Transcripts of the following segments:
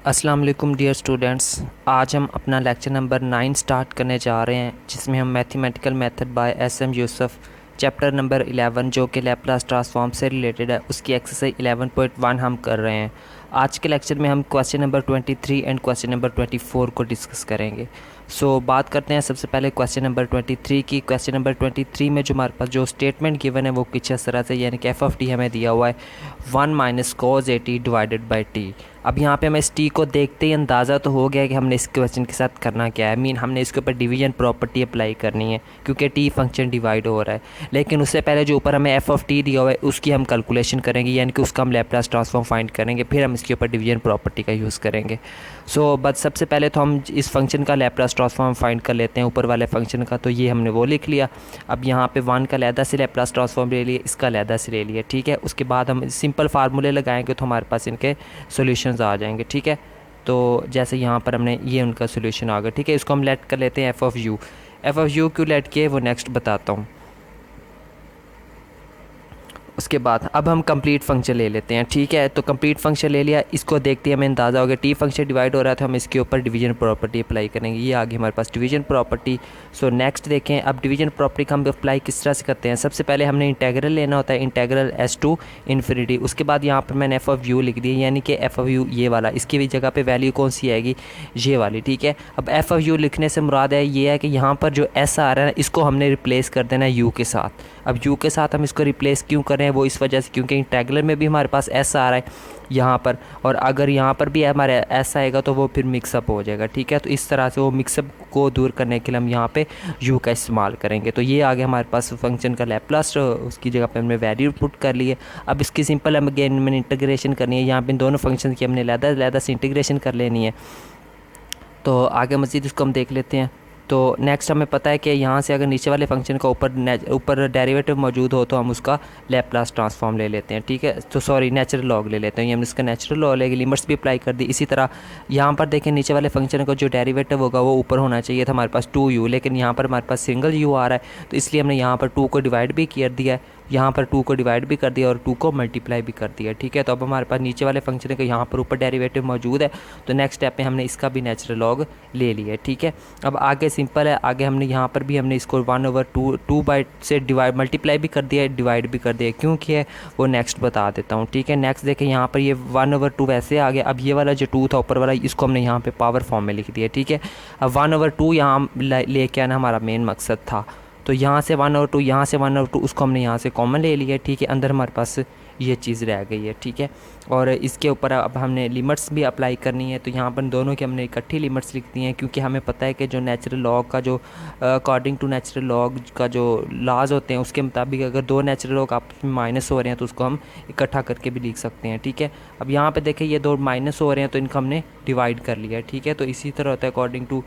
अस्सलाम वालेकुम dear students. आज हम अपना लेक्चर नंबर 9 स्टार्ट करने जा रहे हैं, जिसमें हम mathematical method by SM. Yusuf chapter number 11 जो कि लैप्लास ट्रांसफॉर्म से रिलेटेड है, उसकी एक्सरसाइज 11.1 हम कर रहे हैं। आज के लेक्चर में हम question number 23 and question number 24 को डिस्कस करेंगे। बात करते हैं सबसे पहले क्वेश्चन नंबर 23 की। क्वेश्चन नंबर 23 में जो हमारे पास जो स्टेटमेंट गिवन है वो कुछ इस तरह से, यानी कि एफ ऑफ टी हमें दिया हुआ है 1 minus cos A T divided by T. अब यहाँ पे हमें इस टी को देखते ही अंदाज़ा तो हो गया कि हमने इस क्वेश्चन के साथ करना क्या है। हमने इसके ऊपर डिवीजन प्रॉपर्टी अप्लाई करनी है, क्योंकि टी फंक्शन डिवाइड हो रहा है। लेकिन उससे पहले जो ऊपर हमें एफ ऑफ टी दिया हुआ है उसकी हम कैलकुलेशन करेंगे, यानी कि उसका हम लैप्लास ट्रांसफॉर्म फाइंड करेंगे, फिर हम इसके ऊपर डिवीजन प्रॉपर्टी का यूज़ करेंगे। बस सबसे पहले तो हम इस फंक्शन का लैप्लास ट्रांसफॉर्म फाइंड कर लेते हैं, ऊपर वाले फंक्शन का। तो ये हमने वो लिख लिया। अब यहाँ पे 1 का लैदा से लैप्लास ट्रांसफॉर्म ले लिए, इसका लैदा से ले लिया, ठीक है। उसके बाद हम सिंपल फार्मूले लगाएंगे तो हमारे पास इनके सॉल्यूशंस आ जाएंगे, ठीक है। तो जैसे यहाँ पर हमने ये उनका सॉल्यूशन आ गया, ठीक है। इसको हम लेट कर लेते हैं F of you. F of you क्यों लेट किए वो नेक्स्ट बताता हूँ। उसके बाद अब हम कंप्लीट फंक्शन ले लेते हैं, ठीक है। तो कंप्लीट फंक्शन ले लिया, इसको देखते ही हमें अंदाज़ा हो गया टी फंक्शन डिवाइड हो रहा है, तो हम इसके ऊपर डिवीजन प्रॉपर्टी अप्लाई करेंगे। ये आ गई हमारे पास डिवीजन प्रॉपर्टी। नेक्स्ट देखें, अब डिवीजन प्रॉपर्टी का हम अप्लाई किस तरह से करते हैं। सबसे पहले हमने इंटेग्रल लेना होता है, इंटेग्रल एस टू इन्फिनिटी। उसके बाद यहाँ पर मैंने एफ ऑफ यू लिख दी, यानी कि एफ ऑफ यू ये वाला, इसकी भी जगह पर वैल्यू कौन सी आएगी, ये वाली, ठीक है। अब एफ ऑफ यू लिखने से मुराद है ये है कि यहाँ पर जो एस आ रहा है ना, इसको हमने रिप्लेस कर देना है यू के साथ। अब यू के साथ हम इसको रिप्लेस क्यों करें, वो इस वजह से क्योंकि इंटेग्रल में भी हमारे पास एस आ रहा है यहाँ पर, और अगर यहाँ पर भी हमारे एस आएगा तो वो फिर मिक्सअप हो जाएगा, ठीक है। तो इस तरह से वो मिक्सअप को दूर करने के लिए हम यहाँ पे यू का इस्तेमाल करेंगे। तो ये आगे हमारे पास फंक्शन का लैप्लास, उसकी जगह पे हमने वैल्यू पुट कर लिए। अब इसकी सिंपल हम अगेन मैंने इंटीग्रेशन करनी है, यहाँ पे इन दोनों फंक्शन की हमने लैदा से इंटीग्रेशन कर लेनी है। तो आगे मज़ीद इसको हम देख लेते हैं। तो नेक्स्ट हमें पता है कि यहाँ से अगर नीचे वाले फंक्शन का ऊपर डेरिवेटिव मौजूद हो तो हम उसका लैप्लास ट्रांसफॉर्म ले लेते हैं, ठीक है। तो सॉरी, नेचुरल लॉग ले लेते हैं। ये हमने इसका नेचुरल लॉग लेके लिमिट्स भी अप्लाई कर दी। इसी तरह यहाँ पर देखें, नीचे वाले फंक्शन का जो डेरिवेटिव होगा वो ऊपर होना चाहिए था हमारे पास 2u, लेकिन यहाँ पर हमारे पास सिंगल u आ रहा है, तो इसलिए हमने यहाँ पर 2 को डिवाइड भी कर दिया है, यहाँ पर 2 को डिवाइड भी कर दिया और 2 को मल्टीप्लाई भी कर दिया, ठीक है। तो अब हमारे पास नीचे वाले फंक्शन का यहाँ पर ऊपर डेरिवेटिव मौजूद है, तो नेक्स्ट स्टेप में हमने इसका भी नेचुरल लॉग ले लिया है, ठीक है। अब आगे सिंपल है, आगे हमने यहाँ पर भी हमने इसको 1/2 बाई से डिवाइड मल्टीप्लाई भी कर दिया है, डिवाइड भी कर दिया है। क्यों किया है वो नेक्स्ट बता देता हूँ, ठीक है। नेक्स्ट देखें, यहाँ पर ये 1/2 वैसे आ गया। अब ये वाला जो 2 था ऊपर वाला, इसको हमने यहाँ पे पावर फॉर्म में लिख दिया, ठीक है। अब 1/2 यहाँ लेके आना हमारा मेन मकसद था, तो यहाँ से 1/2, यहाँ से 1/2, उसको हमने यहाँ से कॉमन ले लिया, ठीक है। अंदर हमारे पास ये चीज़ रह गई है, ठीक है। और इसके ऊपर अब हमने लिमिट्स भी अप्लाई करनी है, तो यहाँ पर दोनों की हमने इकट्ठी लिमिट्स लिख दी हैं, क्योंकि हमें पता है कि जो नेचुरल लॉग का जो अकॉर्डिंग टू नेचुरल लॉग का जो लाज होते हैं उसके मुताबिक अगर दो नेचुरल लॉग आपस में माइनस हो रहे हैं तो उसको हम इकट्ठा करके भी लिख सकते हैं, ठीक है। अब यहाँ पर देखें, ये दो माइनस हो रहे हैं तो इनको हमने डिवाइड कर लिया है, ठीक है। तो इसी तरह होता है according to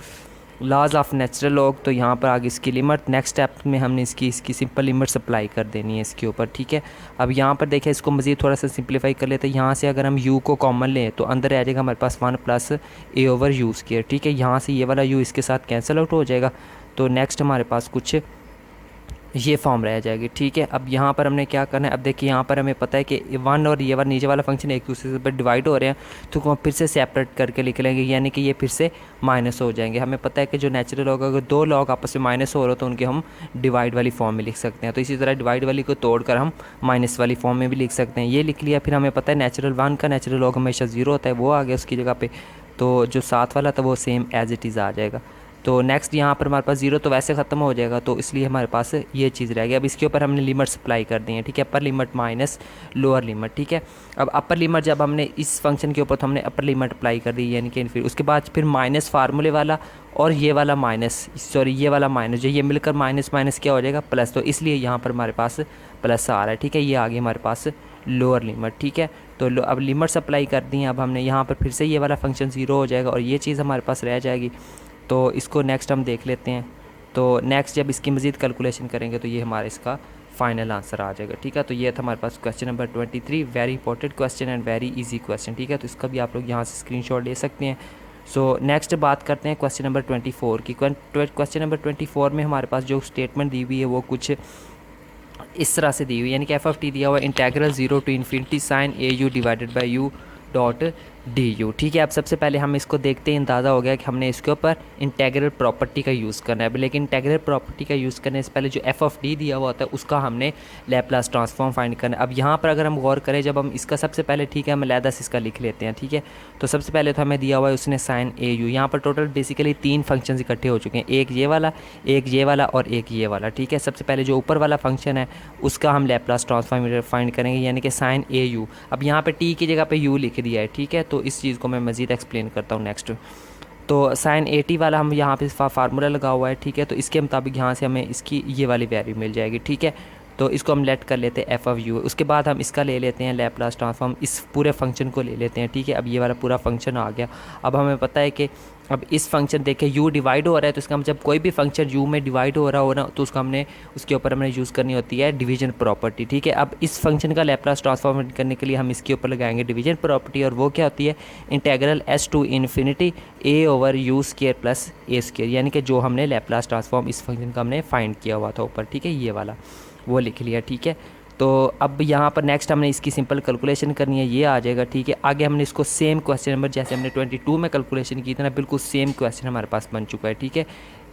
laws of natural log. तो यहाँ पर आगे इसकी लिमिट, नेक्स्ट स्टेप में हमने इसकी सिंपल लिमिट सप्लाई कर देनी है इसके ऊपर, ठीक है। अब यहाँ पर देखें, इसको मज़ीद थोड़ा सा सिंप्लीफाई कर लेते हैं। यहाँ से अगर हम u को कॉमन लें तो अंदर आ जाएगा हमारे पास 1 + a/u², ठीक है। यहाँ से ये वाला u इसके साथ कैंसिल आउट हो जाएगा, तो नेक्स्ट हमारे पास कुछ ये फॉर्म रह जाएगी, ठीक है। अब यहाँ पर हमने क्या करना है, अब देखिए यहाँ पर हमें पता है कि 1 और ये वाला नीचे वाला फंक्शन एक दूसरे पर डिवाइड हो रहे हैं, तो हम फिर से सेपरेट करके लिख लेंगे, यानी कि ये फिर से माइनस हो जाएंगे। हमें पता है कि जो नेचुरल लॉग, अगर दो लॉग आपस में माइनस हो रहे हो तो उनके हम डिवाइड वाली फॉर्म में लिख सकते हैं। तो इसी तरह डिवाइड वाली को तोड़कर हम माइनस वाली फॉर्म में भी लिख सकते हैं। ये लिख लिया। फिर हमें पता है नेचुरल 1 का नेचुरल लॉग हमेशा 0 होता है, वो आ गया उसकी जगह पर, तो जो साथ वाला था वो सेम एज इट इज़ आ जाएगा। तो नेक्स्ट यहाँ पर हमारे पास 0 तो वैसे ख़त्म हो जाएगा, तो इसलिए हमारे पास ये चीज़ रह गई। अब इसके ऊपर हमने लिमिट्स अप्लाई कर दी हैं, ठीक है। Upper limit minus lower limit, ठीक है। अब अपर लिमिट जब हमने इस फंक्शन के ऊपर, तो हमने अपर लिमिट अप्लाई कर दी, यानी कि फिर उसके बाद फिर माइनस फार्मूले वाला और ये वाला माइनस, सॉरी ये वाला माइनस, जो ये मिलकर माइनस माइनस क्या हो जाएगा प्लस, तो इसलिए यहाँ पर हमारे पास प्लस आ रहा है, ठीक है। ये आ गई हमारे पास लोअर लिमिट, ठीक है। तो अब लिमिट्स अप्लाई कर दी हैं। अब हमने यहाँ पर फिर से ये वाला फंक्शन 0 हो जाएगा और ये चीज़ हमारे पास रह जाएगी। तो इसको नेक्स्ट हम देख लेते हैं। तो नेक्स्ट जब इसकी मज़ीद कैलकुलेशन करेंगे तो ये हमारा इसका फाइनल आंसर आ जाएगा, ठीक है। तो ये था हमारे पास question number 23, very important question and very easy question, ठीक है। तो इसका भी आप लोग यहाँ से स्क्रीनशॉट ले सकते हैं। नेक्स्ट बात करते हैं क्वेश्चन नंबर 24 की। क्वेश्चन नंबर 24 में हमारे पास जो स्टेटमेंट दी हुई है वो कुछ इस तरह से दी हुई है, यानी कि एफ ऑफ टी दिया हुआ है integral 0 to ∞ sin a u divided by u dot du। ठीक है, अब सबसे पहले हम इसको देखते हैं, अंदाज़ा हो गया कि हमने इसके ऊपर इंटेग्रल प्रॉपर्टी का यूज़ करना है। लेकिन इंटेग्रल प्रॉपर्टी का यूज़ करने से पहले जो एफ ऑफ डी दिया हुआ होता है उसका हमने लैप्लास ट्रांसफॉर्म फाइंड करना है। अब यहाँ पर अगर हम गौर करें, जब हम इसका सबसे पहले, ठीक है, हम अलहदा से इसका लिख लेते हैं। ठीक है, तो सबसे पहले तो हमें दिया हुआ है उसने साइन ए यू। यहाँ पर टोटल बेसिकली 3 फंक्शन इकट्ठे हो चुके हैं, एक ये वाला, एक ये वाला और एक ये वाला। ठीक है, सबसे पहले जो ऊपर वाला फंक्शन है उसका हम लैप्लास ट्रांसफॉर्म फाइंड करेंगे, यानी कि साइन ए यू। अब यहाँ पे टी की जगह पे यू लिख दिया है। ठीक है, तो इस चीज़ को मैं मज़ीद एक्सप्लेन करता हूँ नेक्स्ट। तो साइन 80 वाला हम यहाँ पे फार्मूला लगा हुआ है। ठीक है, तो इसके मुताबिक यहाँ से हमें इसकी ये वाली वैल्यू मिल जाएगी। ठीक है, तो इसको हम लेट कर लेते हैं एफ ऑफ यू। उसके बाद हम इसका ले लेते हैं लैप्लास ट्रांसफॉर्म, इस पूरे फंक्शन को ले लेते हैं। ठीक है, अब ये वाला पूरा फंक्शन आ गया। अब हमें पता है कि अब इस फंक्शन देखें यू डिवाइड हो रहा है, तो इसका हम जब कोई भी फंक्शन यू में डिवाइड हो रहा हो ना, तो उसका हमने उसके ऊपर हमने यूज़ करनी होती है डिवीजन प्रॉपर्टी। ठीक है, अब इस फंक्शन का लैप्लास ट्रांसफॉर्म करने के लिए हम इसके ऊपर लगाएंगे डिवीजन प्रॉपर्टी, और वो क्या होती है, integral s to infinity a over u square plus a square, यानी कि जो हमने लैप्लास ट्रांसफॉर्म इस फंक्शन का हमने फाइंड किया हुआ था ऊपर। ठीक है, ये वाला वो लिख लिया। ठीक है, तो अब यहाँ पर नेक्स्ट हमने इसकी सिंपल कैलकुलेशन करनी है, ये आ जाएगा। ठीक है, आगे हमने इसको सेम क्वेश्चन नंबर जैसे हमने 22 में कैलकुलेशन की थी ना, बिल्कुल सेम क्वेश्चन हमारे पास बन चुका है। ठीक है,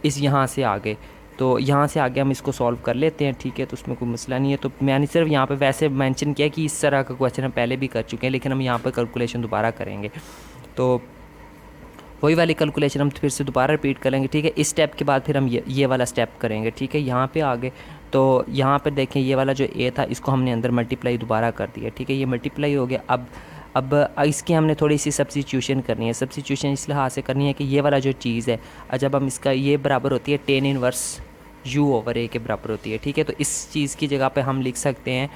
इस यहाँ से आगे, तो यहाँ से आगे हम इसको सॉल्व कर लेते हैं। ठीक है, तो उसमें कोई मसला नहीं है। तो मैंने सिर्फ यहाँ पे वैसे मेंशन किया कि इस तरह का क्वेश्चन हम पहले भी कर चुके हैं, लेकिन हम यहाँ पर कैलकुलेशन दोबारा करेंगे, तो वही वाली कैलकुलेशन हम फिर से दोबारा रिपीट करेंगे। ठीक है, इस स्टेप के बाद फिर हम ये वाला स्टेप करेंगे। ठीक है, यहाँ पे आगे, तो यहाँ पर देखें ये वाला जो ए था इसको हमने अंदर मल्टीप्लाई दोबारा कर दिया। ठीक है, ये मल्टीप्लाई हो गया। अब इसकी हमने थोड़ी सी सब्स्टिट्यूशन करनी है। सब्स्टिट्यूशन इस लिहाज से करनी है कि ये वाला जो चीज़ है, जब हम इसका ये बराबर होती है टेन इनवर्स यू ओवर ए के बराबर होती है। ठीक है, तो इस चीज़ की जगह पे हम लिख सकते हैं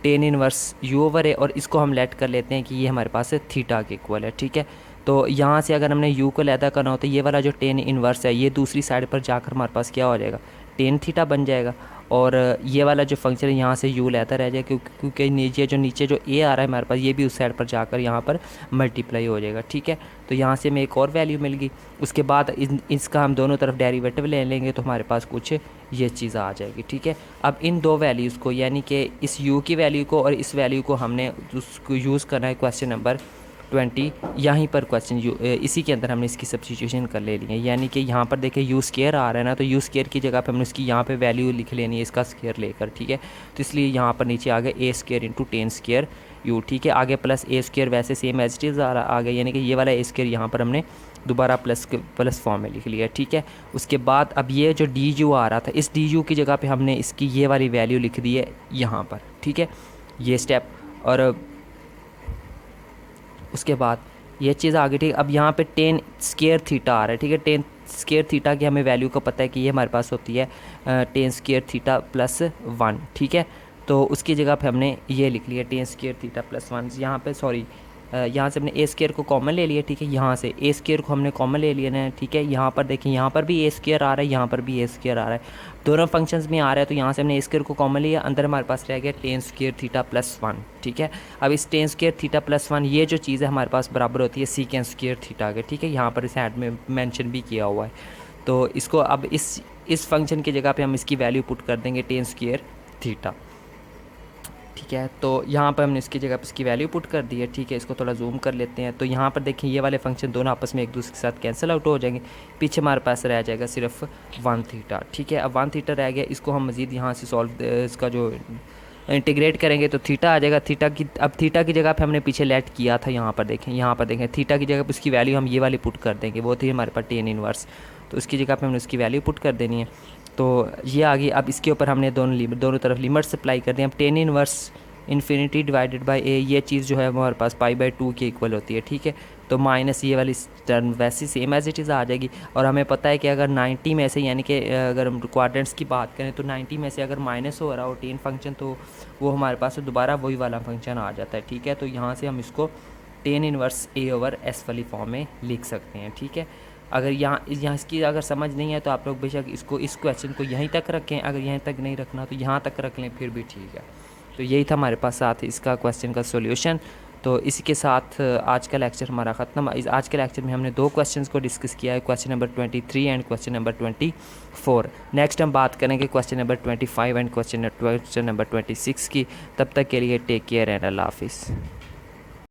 टेन इनवर्स यू ओवर ए, और इसको हम लेट कर लेते हैं कि ये हमारे पास थीटा के इक्वल है। ठीक है, तो यहाँ से अगर हमने यू को लैदा करना हो तो ये वाला जो टेन इनवर्स है ये दूसरी साइड पर जाकर हमारे पास क्या हो जाएगा, टेन थीटा बन जाएगा, और ये वाला जो फंक्शन है यहाँ से यू लेता रह जाएगा, क्योंकि नीचे जो ए आ रहा है हमारे पास ये भी उस साइड पर जाकर यहाँ पर मल्टीप्लाई हो जाएगा। ठीक है, तो यहाँ से हमें एक और वैल्यू मिल गई। उसके बाद इसका हम दोनों तरफ डेरिवेटिव ले लेंगे तो हमारे पास कुछ ये चीज़ आ जाएगी। ठीक है, अब इन दो वैल्यूज़ को, यानी कि इस यू की वैल्यू को और इस वैल्यू को हमने उसको यूज़ करना है क्वेश्चन नंबर 20। यहीं पर क्वेश्चन इसी के अंदर हमने इसकी सब्स्टिट्यूशन कर ले ली है, यानी कि यहाँ पर देखें यू स्केयर आ रहा है ना, तो यू स्केयर की जगह पे हमने उसकी यहाँ पे वैल्यू लिख लेनी है इसका स्केयर लेकर। ठीक है, तो इसलिए यहाँ पर नीचे आ गया a square into ten square u. ठीक है, आगे प्लस ए स्केयर वैसे सेम एज इट इज़ आ गया, यानी कि ये वाला ए स्केयर यहाँ पर हमने दोबारा प्लस फॉर्म में लिख लिया। ठीक है, उसके बाद अब ये जो डी यू आ रहा था, इस डी यू की जगह पे हमने इसकी ये वाली वैल्यू लिख दी है यहाँ पर। ठीक है, ये स्टेप, और उसके बाद ये चीज़ आगे। ठीक, अब यहाँ पे टेन स्केयर थीटा आ रहा है। ठीक है, टेन स्केयर थीटा की हमें वैल्यू का पता है कि ये हमारे पास होती है टेन स्केयर थीटा प्लस 1। ठीक है, तो उसकी जगह पे हमने ये लिख लिया टेन स्केयर थीटा प्लस 1। यहाँ पे सॉरी, यहाँ से हमने ए स्केयर को कॉमन ले लिया। ठीक है, यहाँ से ए स्केयर को हमने कॉमन ले लिया है। ठीक है, यहाँ पर देखें यहाँ पर भी ए स्केयर आ रहा है, यहाँ पर भी ए स्केयर आ रहा है, दोनों फंक्शंस में आ रहा है, तो यहाँ से हमने ए स्केयर को कॉमन लिया, अंदर हमारे पास रह गया टेन स्केयर थीटा प्लस 1। ठीक है, अब इस टेन स्केयर थीटा प्लस 1 ये जो चीज़ है हमारे पास बराबर होती है सीकेंड स्केयर थीटा के। ठीक है, यहाँ पर इस हैड में मैंशन भी किया हुआ है, तो इसको अब इस फंक्शन की जगह पर हम इसकी वैल्यू पुट कर देंगे टेन स्केयर थीटा। ठीक है, तो यहाँ पर हमने इसकी जगह पर इसकी वैल्यू पुट कर दी है। ठीक है, इसको थोड़ा जूम कर लेते हैं, तो यहाँ पर देखें ये वाले फंक्शन दोनों आपस में एक दूसरे के साथ कैंसिल आउट हो जाएंगे, पीछे हमारे पास रह जाएगा सिर्फ 1 थीटा। ठीक है, अब 1 थीटा रह गया, इसको हम मज़ीद यहाँ से सॉल्व इसका जो इंटीग्रेट करेंगे तो थीटा आ जाएगा। अब थीटा की जगह पे हमने पीछे लेट किया था, यहाँ पर देखें थीटा की जगह पर उसकी वैल्यू हम ये वाली पुट कर देंगे, वो थी हमारे पास टेन इनवर्स, तो उसकी जगह पे हमने उसकी वैल्यू पुट कर देनी है। तो ये आ गई। अब इसके ऊपर हमने दोनों तरफ लिमिट्स अप्लाई कर दी। अब ten inverse infinity divided by a, ये चीज़ जो है वो हमारे पास π/2 के इक्वल होती है। ठीक है, तो माइनस ये वाली टर्म वैसे सेम एज इट इज़ आ जाएगी, और हमें पता है कि अगर 90 में से, यानी कि अगर हम क्वाड्रेंट्स की बात करें तो 90 में से अगर माइनस हो रहा हो टेन फंक्शन, तो वो हमारे पास दोबारा वही वाला फंक्शन आ जाता है। ठीक है, तो यहाँ से हम इसको टेन इनवर्स ए ओवर एस वाली फॉर्म में लिख सकते हैं। ठीक है, अगर यहाँ इसकी अगर समझ नहीं है तो आप लोग बेशक इस क्वेश्चन को यहीं तक रखें, अगर यहीं तक नहीं रखना तो यहाँ तक रख लें, फिर भी ठीक है। तो यही था हमारे पास साथ इसका क्वेश्चन का सॉल्यूशन। तो इसी के साथ आज का लेक्चर हमारा ख़त्म। आज के लेक्चर में हमने 2 क्वेश्चंस को डिस्कस किया है, question number 23 and question number 24। Next हम बात करेंगे question number 25 and question number 26 की। तब तक के लिए टेक केयर एंड अल्लाह हाफिज़।